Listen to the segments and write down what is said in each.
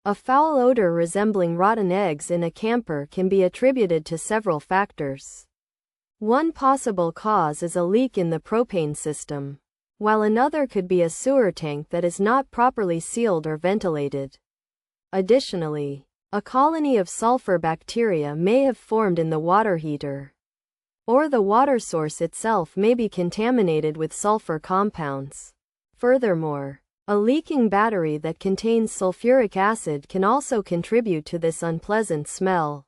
A foul odor resembling rotten eggs in a camper can be attributed to several factors. One possible cause is a leak in the propane system, while another could be a sewer tank that is not properly sealed or ventilated. Additionally, a colony of sulfur bacteria may have formed in the water heater, or the water source itself may be contaminated with sulfur compounds. Furthermore, a leaking battery that contains sulfuric acid can also contribute to this unpleasant smell.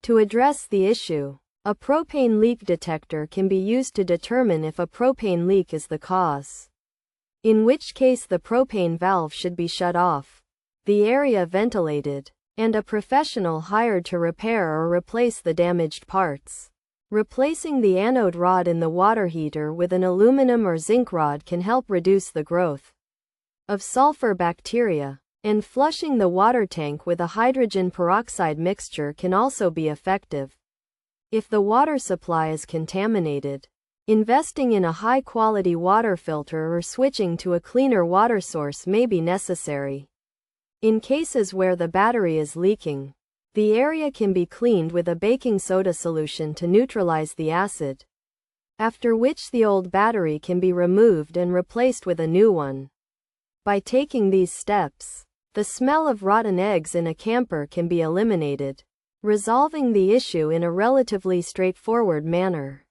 To address the issue, a propane leak detector can be used to determine if a propane leak is the cause, in which case the propane valve should be shut off, the area ventilated, and a professional hired to repair or replace the damaged parts. Replacing the anode rod in the water heater with an aluminum or zinc rod can help reduce the growth of sulfur bacteria, and flushing the water tank with a hydrogen peroxide mixture can also be effective. If the water supply is contaminated, investing in a high-quality water filter or switching to a cleaner water source may be necessary. In cases where the battery is leaking, the area can be cleaned with a baking soda solution to neutralize the acid, after which the old battery can be removed and replaced with a new one. By taking these steps, the smell of rotten eggs in a camper can be eliminated, resolving the issue in a relatively straightforward manner.